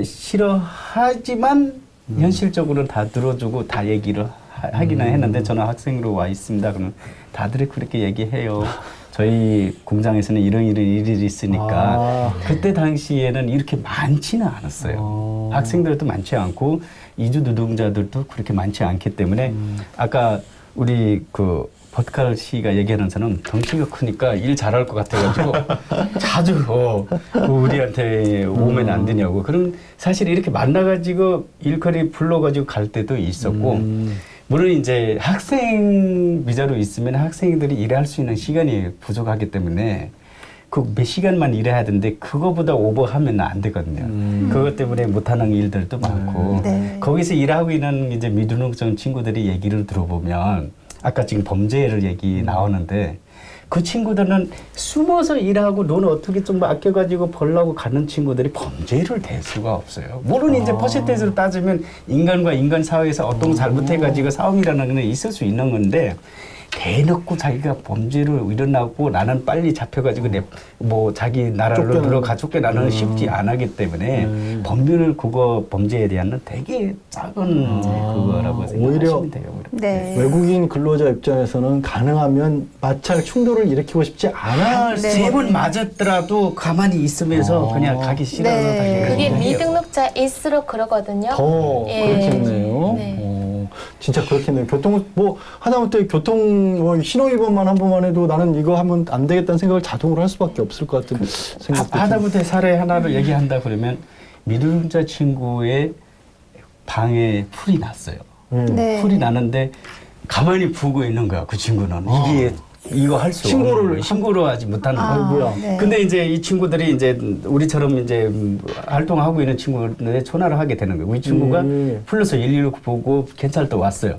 싫어하지만 현실적으로 다 들어주고 다 얘기를 하기는 했는데 저는 학생으로 와 있습니다. 그러면 다들 그렇게 얘기해요. 저희 공장에서는 이런 일이 있으니까 그때 당시에는 이렇게 많지는 않았어요. 학생들도 많지 않고 이주 노동자들도 그렇게 많지 않기 때문에 아까 우리 그 버트칼 씨가 얘기하는 저는 덩치가 크니까 일 잘할 것 같아가지고 자주 우리한테 오면 안 되냐고. 그럼 사실 이렇게 만나가지고 일거리 불러가지고 갈 때도 있었고 물론 이제 학생 비자로 있으면 학생들이 일할 수 있는 시간이 부족하기 때문에 그 몇 시간만 일해야 되는데 그거보다 오버하면 안 되거든요. 그것 때문에 못하는 일들도 많고 네. 거기서 일하고 있는 이제 미등록적 친구들이 얘기를 들어보면 아까 지금 범죄를 얘기 나오는데 그 친구들은 숨어서 일하고 돈 어떻게 좀 아껴가지고 벌려고 가는 친구들이 범죄를 댈 수가 없어요. 물론 이제 퍼센테이지로 따지면 인간과 인간 사회에서 어떤 거 잘못해가지고 싸움이라는 건 있을 수 있는 건데 대놓고 자기가 범죄를 일어나고 나는 빨리 잡혀가지고 뭐 자기 나라로 들어가 쫓겨나는 쉽지 않았기 때문에 범죄에 대한 되게 작은 그거라고 생각하시면 돼요. 네. 외국인 근로자 입장에서는 가능하면 마찰 충돌을 일으키고 싶지 않아. 세 번 맞았더라도 가만히 있으면서 그냥 가기 싫어서 네. 그게 미등록자일수록 그러거든요. 더 예. 그렇겠네요. 네. 진짜 그렇겠네요. 하다못해 신호위반만 한 번만 해도 나는 이거 하면 안 되겠다는 생각을 자동으로 할 수밖에 없을 것 같은 생각도 하다못해 사례 하나를 얘기한다 그러면 미등록자 친구의 방에 풀이 났어요. 네. 풀이 나는데 가만히 보고 있는 거야. 그 친구는 이거 할 수 없는 거예요. 신고를 하지 못하는 거예요. 네. 근데 이제 이 친구들이 이제 우리처럼 이제 활동하고 있는 친구들에 전화를 하게 되는 거예요. 우리 친구가 불러서 119 보고 경찰도 왔어요.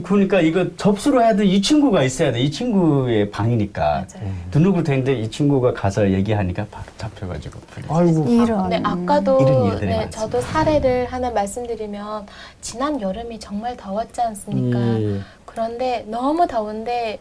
그러니까 이거 접수를 해야 돼. 이 친구가 있어야 돼. 이 친구의 방이니까. 등록을 되는데 이 친구가 가서 얘기하니까 바로 잡혀가지고. 아이고. 이런. 네, 아까도 이런 일들이 네, 많습니다. 저도 사례를 하나 말씀드리면 지난 여름이 정말 더웠지 않습니까? 그런데 너무 더운데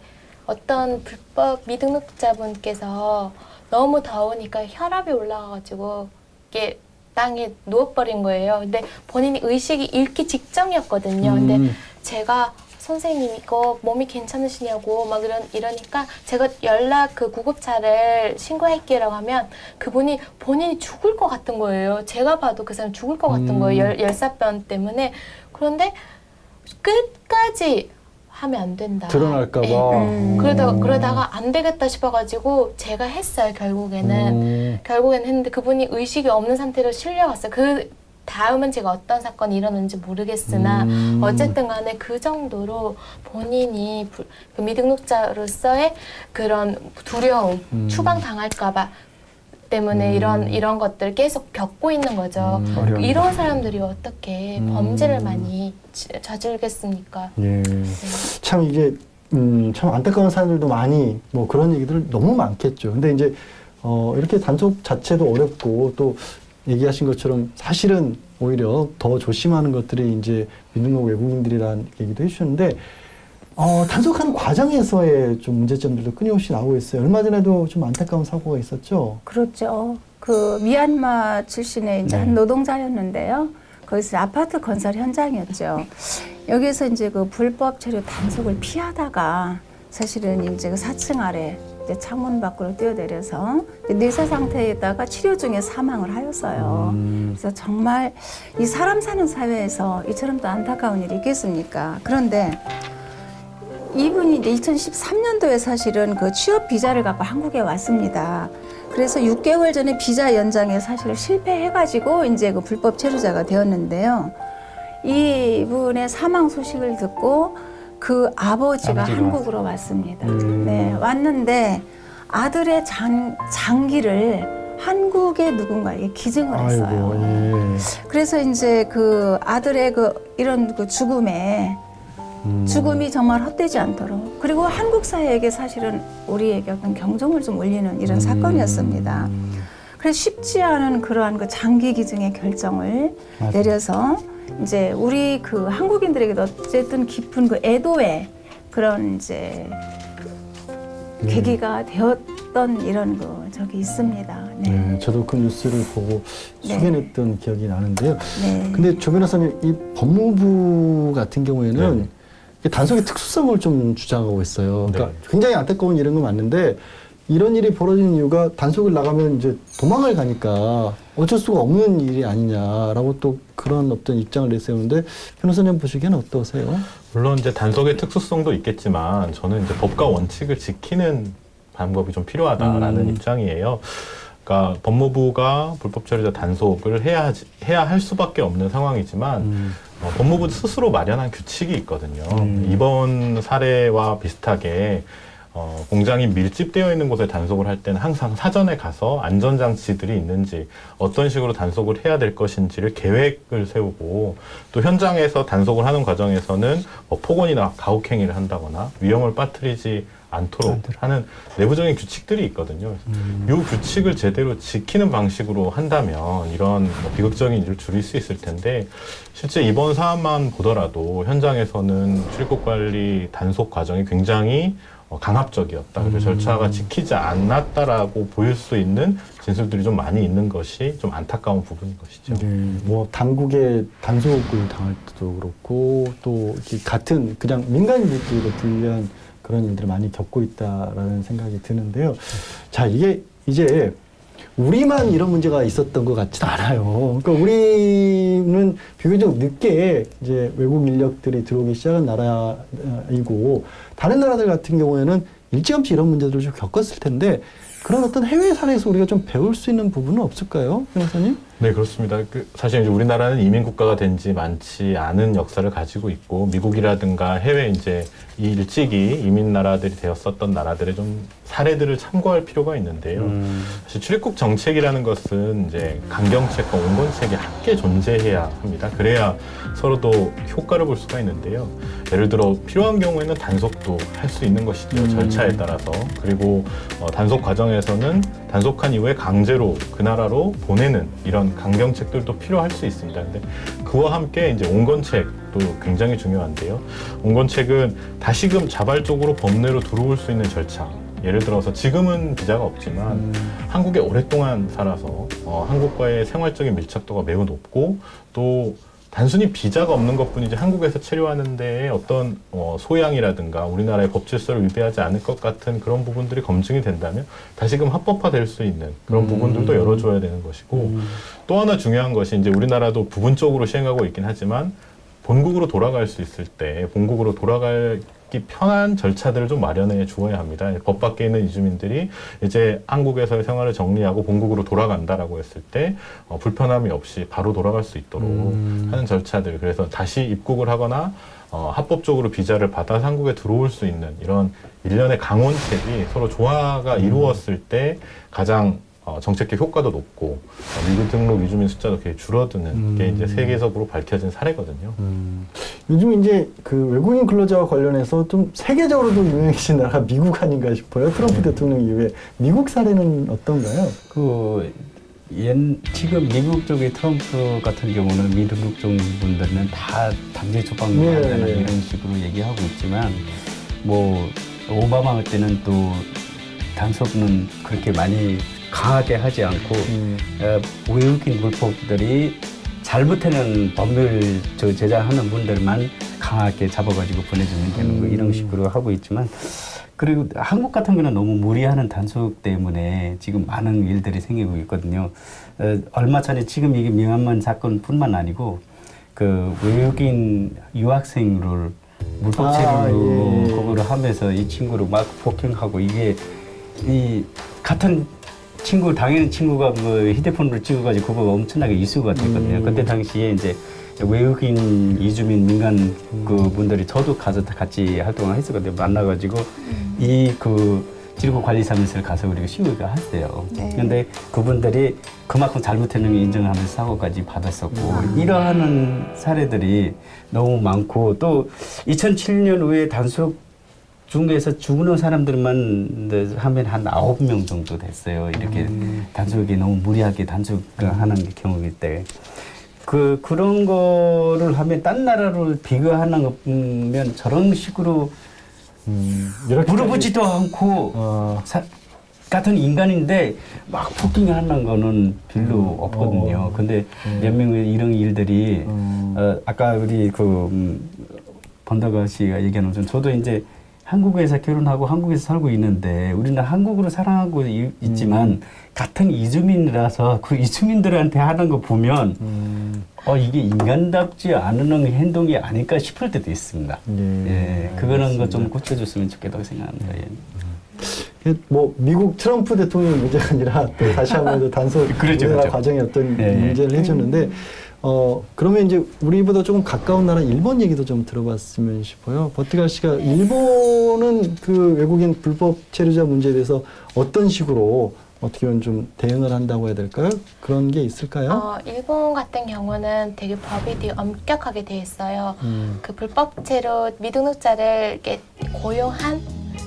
어떤 불법 미등록자분께서 너무 더우니까 혈압이 올라가가지고 이게 땅에 누워버린 거예요. 근데 본인이 의식이 잃기 직전이었거든요. 근데 제가 선생님 이거 몸이 괜찮으시냐고 막 이러니까 제가 그 구급차를 신고할게라고 하면 그분이 본인이 죽을 것 같은 거예요. 제가 봐도 그 사람 죽을 것 같은 거예요. 열사병 때문에. 그런데 끝까지 하면 안 된다. 드러날까 봐. 그러다가 안 되겠다 싶어가지고 제가 했어요. 결국에는 했는데 그분이 의식이 없는 상태로 실려갔어요. 그 다음은 제가 어떤 사건이 일어났는지 모르겠으나 어쨌든 간에 그 정도로 본인이 그 미등록자로서의 그런 두려움, 추방당할까 봐 때문에 이런 것들 계속 겪고 있는 거죠. 이런 사람들이 어떻게 범죄를 많이 저질겠습니까? 예. 참 이게 참 안타까운 사람들도 많이 뭐 그런 얘기들 너무 많겠죠. 근데 이제 이렇게 단속 자체도 어렵고 또 얘기하신 것처럼 사실은 오히려 더 조심하는 것들이 이제 미등록 외국인들이라는 얘기도 해주셨는데 단속하는 과정에서의 좀 문제점들도 끊임없이 나오고 있어요. 얼마 전에도 좀 안타까운 사고가 있었죠. 그렇죠. 그 미얀마 출신의 이제 한 노동자였는데요. 거기서 아파트 건설 현장이었죠. 여기서 이제 그 불법 체류 단속을 피하다가 사실은 이제 그 4층 아래 이제 창문 밖으로 뛰어내려서 뇌사 상태에다가 치료 중에 사망을 하였어요. 그래서 정말 이 사람 사는 사회에서 이처럼 또 안타까운 일이 있겠습니까? 그런데 이분이 이제 2013년도에 사실은 그 취업 비자를 갖고 한국에 왔습니다. 그래서 6개월 전에 비자 연장에 사실 실패해가지고 이제 그 불법 체류자가 되었는데요. 이분의 사망 소식을 듣고 그 아버지가 한국으로 왔습니다. 네, 왔는데 아들의 장기를 한국의 누군가에게 기증을 했어요. 아이고, 예. 그래서 이제 그 아들의 그 이런 그 죽음이 정말 헛되지 않도록, 그리고 한국 사회에게 사실은 우리에게 어떤 경종을 좀 울리는 이런 사건이었습니다. 그래서 쉽지 않은 그러한 그 장기 기증의 결정을 내려서 이제 우리 그 한국인들에게도 어쨌든 깊은 그 애도의 그런 이제 계기가 되었던 이런 그 적이 있습니다. 네. 네, 저도 그 뉴스를 보고 네. 소개냈던 기억이 나는데요. 네. 근데 조 변호사님, 이 법무부 같은 경우에는 단속의 특수성을 좀 주장하고 있어요. 그러니까 네. 굉장히 안타까운 일인 건 맞는데 이런 일이 벌어지는 이유가 단속을 나가면 이제 도망을 가니까 어쩔 수가 없는 일이 아니냐라고 또 그런 어떤 입장을 내세우는데 변호사님 보시기에는 어떠세요? 물론 이제 단속의 특수성도 있겠지만 저는 이제 법과 원칙을 지키는 방법이 좀 필요하다라는 입장이에요. 그러니까 법무부가 불법 체류자 단속을 해야 할 수밖에 없는 상황이지만 법무부 스스로 마련한 규칙이 있거든요. 이번 사례와 비슷하게 공장이 밀집되어 있는 곳에 단속을 할 때는 항상 사전에 가서 안전장치들이 있는지 어떤 식으로 단속을 해야 될 것인지를 계획을 세우고, 또 현장에서 단속을 하는 과정에서는 폭언이나 가혹행위를 한다거나 위험을 빠뜨리지 않도록 하는 내부적인 규칙들이 있거든요. 이 규칙을 제대로 지키는 방식으로 한다면 이런 비극적인 일을 줄일 수 있을 텐데, 실제 이번 사안만 보더라도 현장에서는 출입국 관리 단속 과정이 굉장히 강압적이었다. 그리고 절차가 지키지 않았다라고 보일 수 있는 진술들이 좀 많이 있는 것이 좀 안타까운 부분인 것이죠. 네, 뭐 당국의 단속을 당할 때도 그렇고 또 이렇게 같은 그냥 민간인들끼리 불리한 그런 일들을 많이 겪고 있다라는 생각이 드는데요. 자, 이게 이제 우리만 이런 문제가 있었던 것 같지는 않아요. 그러니까 우리는 비교적 늦게 이제 외국 인력들이 들어오기 시작한 나라이고, 다른 나라들 같은 경우에는 일찌감치 이런 문제들을 좀 겪었을 텐데, 그런 어떤 해외 사례에서 우리가 좀 배울 수 있는 부분은 없을까요, 변호사님? 네, 그렇습니다. 사실 이제 우리나라는 이민 국가가 된 지 많지 않은 역사를 가지고 있고, 미국이라든가 해외 이제 이 일찍이 이민 나라들이 되었었던 나라들의 좀 사례들을 참고할 필요가 있는데요. 사실 출입국 정책이라는 것은 이제 강경책과 온건책이 함께 존재해야 합니다. 그래야 서로도 효과를 볼 수가 있는데요. 예를 들어 필요한 경우에는 단속도 할 수 있는 것이죠. 절차에 따라서. 그리고 단속 과정에서는 단속한 이후에 강제로 그 나라로 보내는 이런 강경책들도 필요할 수 있습니다. 근데 그와 함께 이제 온건책도 굉장히 중요한데요. 온건책은 다시금 자발적으로 법내로 들어올 수 있는 절차. 예를 들어서 지금은 비자가 없지만 한국에 오랫동안 살아서 한국과의 생활적인 밀착도가 매우 높고, 또 단순히 비자가 없는 것뿐이지 한국에서 체류하는 데에 어떤 소양이라든가 우리나라의 법 질서를 위배하지 않을 것 같은 그런 부분들이 검증이 된다면 다시금 합법화될 수 있는 그런 부분들도 열어줘야 되는 것이고, 또 하나 중요한 것이 이제 우리나라도 부분적으로 시행하고 있긴 하지만 본국으로 돌아갈 수 있을 때 본국으로 돌아가기 편한 절차들을 좀 마련해 주어야 합니다. 법 밖에 있는 이주민들이 이제 한국에서의 생활을 정리하고 본국으로 돌아간다라고 했을 때 불편함이 없이 바로 돌아갈 수 있도록 하는 절차들, 그래서 다시 입국을 하거나 합법적으로 비자를 받아서 한국에 들어올 수 있는 이런 일련의 강원책이 서로 조화가 이루었을 때 가장 정책적 효과도 높고 미국 등록 이주민 숫자도 굉장히 줄어드는 게 이제 세계적으로 밝혀진 사례거든요. 요즘 이제 그 외국인 근로자와 관련해서 좀 세계적으로도 유명해진 나라가 미국 아닌가 싶어요. 트럼프 대통령 이후에 미국 사례는 어떤가요? 지금 미국 쪽의 트럼프 같은 경우는 미등록종 분들은 다 강제 처방받는 이런 식으로 얘기하고 있지만, 뭐 오바마 때는 또 단속은 그렇게 많이 강하게 하지 않고 외국인 불법들이 잘못하는 법률 제작하는 분들만 강하게 잡아가지고 보내주면 되는 거 이런 식으로 하고 있지만, 그리고 한국 같은 경우는 너무 무리하는 단속 때문에 지금 많은 일들이 생기고 있거든요. 얼마 전에 지금 이게 미얀마 사건뿐만 아니고 그 외국인 유학생을 물법 체류로 그거를 하면서 이 친구를 막 폭행하고 이게 이 같은 친구 당연히 친구가 뭐 휴대폰으로 찍어가지고 그거 엄청나게 이슈가 됐거든요. 그때 당시에 이제 외국인 이주민 민간 그 분들이 저도 가서 같이 활동을 했었거든요. 만나가지고 이 그 질거 관리 사무소를 가서 우리가 시위가 했어요. 네. 근데 그분들이 그만큼 잘못했는 게 인정하면서 사고까지 받았었고 이러한 사례들이 너무 많고 또 2007년 후에 단속 중에서 죽는 사람들만 하면 한 9명 정도 됐어요. 이렇게 단속이 너무 무리하게 단속하는 경우일 때. 그런 거를 하면 딴 나라를 비교하는 거면 저런 식으로 이렇게 물어보지도 않고 같은 인간인데 막 폭행하는 거는 별로 없거든요. 근데 몇 명의 이런 일들이 아까 우리 번다가 씨가 얘기하는 것처럼 저도 이제 한국에서 결혼하고 한국에서 살고 있는데 우리는 한국으로 사랑하고 있지만 같은 이주민이라서 그 이주민들한테 하는 거 보면 이게 인간답지 않은 행동이 아닐까 싶을 때도 있습니다. 예, 그거는 거 좀 고쳐줬으면 좋겠다고 생각합니다. 예. 뭐 미국 트럼프 대통령 문제가 아니라 또 다시 한번 단속 우리나라 과정의 어떤 문제를 해줬는데 그러면 이제 우리보다 조금 가까운 나라 일본 얘기도 좀 들어봤으면 싶어요. 버티가 씨가 일본은 그 외국인 불법 체류자 문제에 대해서 어떤 식으로 어떻게 보면 좀 대응을 한다고 해야 될까요? 그런 게 있을까요? 일본 같은 경우는 되게 법이 되게 엄격하게 돼 있어요. 그 불법 체류 미등록자를 이렇게 고용한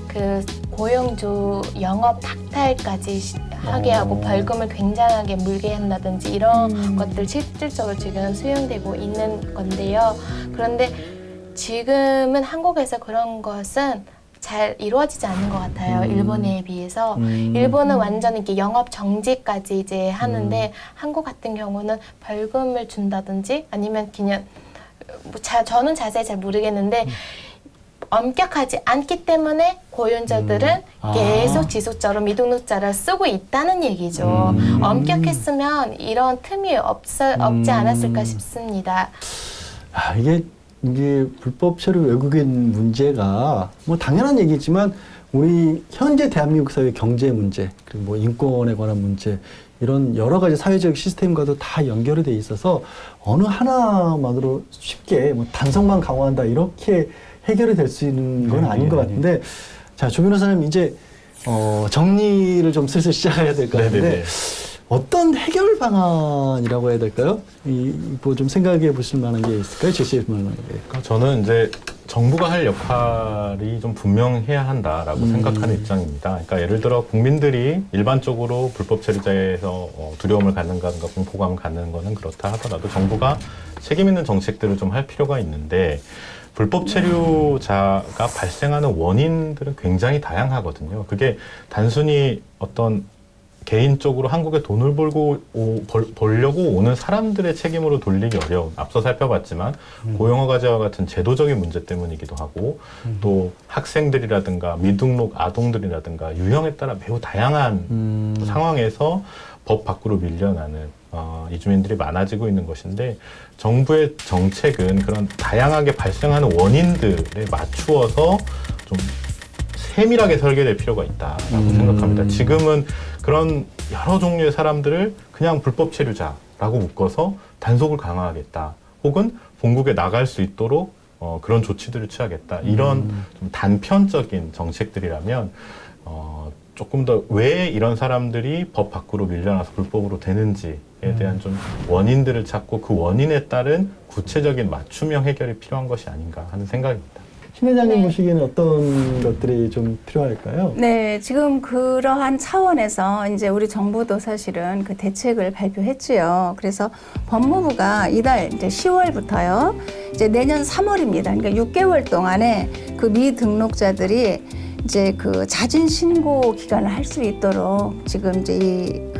그 고용주 영업 박탈까지 하게 하고 벌금을 굉장하게 물게 한다든지 이런 것들 실질적으로 지금 수용되고 있는 건데요. 그런데 지금은 한국에서 그런 것은 잘 이루어지지 않는 것 같아요. 일본에 비해서. 일본은 완전 이렇게 영업 정지까지 이제 하는데 한국 같은 경우는 벌금을 준다든지 아니면 그냥 저는 자세히 잘 모르겠는데 엄격하지 않기 때문에 고용자들은 계속 지속적으로 미등록자를 쓰고 있다는 얘기죠. 엄격했으면 이런 틈이 없지 않았을까 싶습니다. 이게 불법 체류 외국인 문제가 뭐 당연한 얘기지만 우리 현재 대한민국 사회 경제 문제 그리고 뭐 인권에 관한 문제 이런 여러 가지 사회적 시스템과도 다 연결이 돼 있어서 어느 하나만으로 쉽게 뭐 단속만 강화한다 이렇게 해결이 될 수 있는 건 아닌 것 같은데 자, 조 변호사님 이제 정리를 좀 슬슬 시작해야 될 것 같은데 어떤 해결 방안이라고 해야 될까요? 뭐 좀 생각해 보실 만한 게 있을까요? 제시해 볼 만한 게. 저는 이제 정부가 할 역할이 좀 분명해야 한다라고 생각하는 입장입니다. 그러니까 예를 들어 국민들이 일반적으로 불법 체류자에서 두려움을 갖는다든가 공포감을 갖는 거는 그렇다 하더라도 정부가 책임 있는 정책들을 좀 할 필요가 있는데 불법 체류자가 발생하는 원인들은 굉장히 다양하거든요. 그게 단순히 어떤 개인적으로 한국에 돈을 벌려고 오는 사람들의 책임으로 돌리기 어려운, 앞서 살펴봤지만 고용허가제와 같은 제도적인 문제 때문이기도 하고 또 학생들이라든가 미등록 아동들이라든가 유형에 따라 매우 다양한 상황에서 법 밖으로 밀려나는 이주민들이 많아지고 있는 것인데 정부의 정책은 그런 다양하게 발생하는 원인들에 맞추어서 좀 세밀하게 설계될 필요가 있다라고 생각합니다. 지금은 그런 여러 종류의 사람들을 그냥 불법 체류자라고 묶어서 단속을 강화하겠다. 혹은 본국에 나갈 수 있도록 그런 조치들을 취하겠다. 이런 좀 단편적인 정책들이라면 조금 더 왜 이런 사람들이 법 밖으로 밀려나서 불법으로 되는지에 대한 좀 원인들을 찾고 그 원인에 따른 구체적인 맞춤형 해결이 필요한 것이 아닌가 하는 생각입니다. 신 회장님 보시기에는 어떤 것들이 좀 필요할까요? 네, 지금 그러한 차원에서 이제 우리 정부도 사실은 그 대책을 발표했지요. 그래서 법무부가 이달 이제 10월부터요, 이제 내년 3월입니다. 그러니까 6개월 동안에 그 미등록자들이 이제 그 자진 신고 기간을 할 수 있도록 지금 이제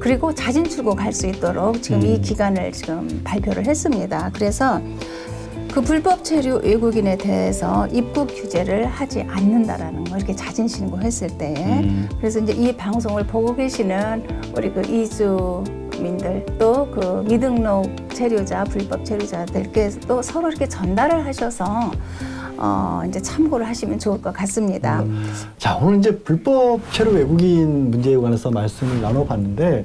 그리고 자진 출국할 수 있도록 지금 이 기간을 지금 발표를 했습니다. 그래서 그 불법 체류 외국인에 대해서 입국 규제를 하지 않는다라는 거 이렇게 자진 신고했을 때 그래서 이제 이 방송을 보고 계시는 우리 그 이주민들 또 그 미등록 체류자 불법 체류자들께 또 서로 이렇게 전달을 하셔서 이제 참고를 하시면 좋을 것 같습니다. 자, 오늘 이제 불법 체류 외국인 문제에 관해서 말씀을 나눠봤는데,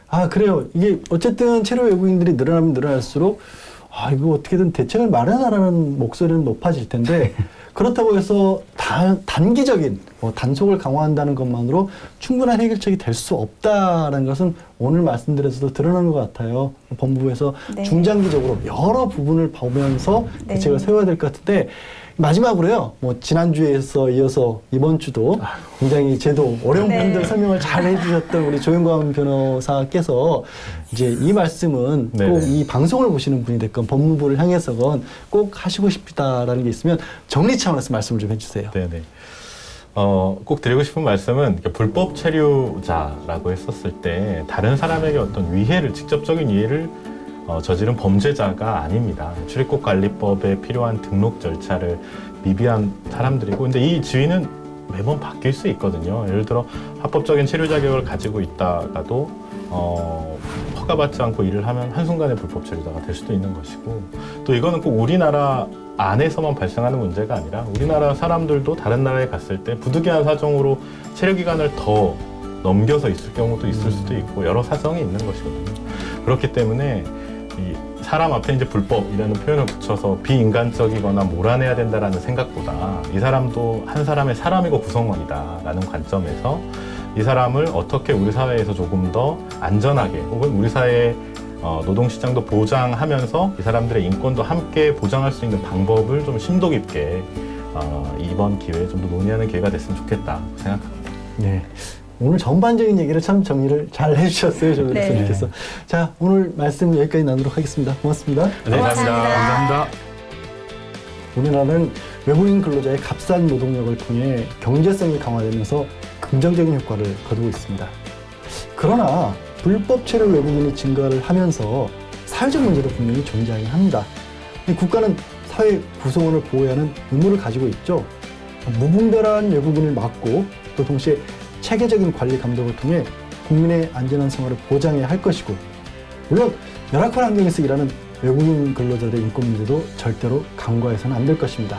아, 그래요. 이게 어쨌든 체류 외국인들이 늘어나면 늘어날수록, 아, 이거 어떻게든 대책을 마련하라는 목소리는 높아질 텐데, 그렇다고 해서 단기적인 단속을 강화한다는 것만으로 충분한 해결책이 될 수 없다는 것은 오늘 말씀드려서도 드러난 것 같아요. 법무부에서 네. 중장기적으로 여러 부분을 보면서 네. 대책을 세워야 될 것 같은데, 마지막으로요, 지난주에서 이어서 이번 주도 굉장히 제도 어려운 네. 부분들 설명을 잘 해주셨던 우리 조영광 변호사께서 이제 이 말씀은 네네. 꼭 이 방송을 보시는 분이 됐건 법무부를 향해서건 꼭 하시고 싶다라는 게 있으면 정리 차원에서 말씀을 좀 해주세요. 네네. 꼭 드리고 싶은 말씀은 이렇게 불법 체류자라고 했었을 때 다른 사람에게 어떤 위해를, 직접적인 위해를 저지른 범죄자가 아닙니다. 출입국 관리법에 필요한 등록 절차를 미비한 사람들이고, 근데 이 지위는 매번 바뀔 수 있거든요. 예를 들어 합법적인 체류 자격을 가지고 있다가도 허가받지 않고 일을 하면 한순간에 불법 체류자가 될 수도 있는 것이고, 또 이거는 꼭 우리나라 안에서만 발생하는 문제가 아니라 우리나라 사람들도 다른 나라에 갔을 때 부득이한 사정으로 체류 기간을 더 넘겨서 있을 경우도 있을 수도 있고 여러 사정이 있는 것이거든요. 그렇기 때문에 이 사람 앞에 이제 불법이라는 표현을 붙여서 비인간적이거나 몰아내야 된다라는 생각보다 이 사람도 한 사람의 사람이고 구성원이다라는 관점에서 이 사람을 어떻게 우리 사회에서 조금 더 안전하게 혹은 우리 사회의 노동시장도 보장하면서 이 사람들의 인권도 함께 보장할 수 있는 방법을 좀 심도 깊게 이번 기회에 좀 더 논의하는 기회가 됐으면 좋겠다 생각합니다. 네. 오늘 전반적인 얘기를 참 정리를 잘 해주셨어요, 조 네. 교수님께서. 자, 오늘 말씀 여기까지 나누도록 하겠습니다. 고맙습니다. 네, 감사합니다. 우리나라는 외국인 근로자의 값싼 노동력을 통해 경제성이 강화되면서 긍정적인 효과를 거두고 있습니다. 그러나 불법 체류 외국인이 증가를 하면서 사회적 문제도 분명히 존재하긴 합니다. 국가는 사회 구성원을 보호해야 하는 의무를 가지고 있죠. 무분별한 외국인을 막고 또 동시에 체계적인 관리 감독을 통해 국민의 안전한 생활을 보장해야 할 것이고, 물론 열악한 환경에서 일하는 외국인 근로자들의 인권 문제도 절대로 간과해서는 안 될 것입니다.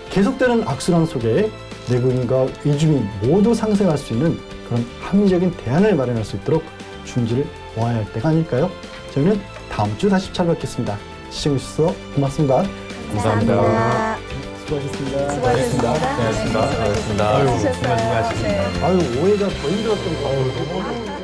계속되는 악순환 속에 내국인과 이주민 모두 상생할 수 있는 그런 합리적인 대안을 마련할 수 있도록 중지를 모아야 할 때가 아닐까요? 저희는 다음 주 다시 찾아뵙겠습니다. 시청해주셔서 고맙습니다. 감사합니다. 수고하셨습니다. 수고하셨습니다. 고생하셨습니다. 네, 수고하셨습니다. 수고하셨어요. 수고하셨습니다. 네. 아유, 오해가 더 힘들었던 거.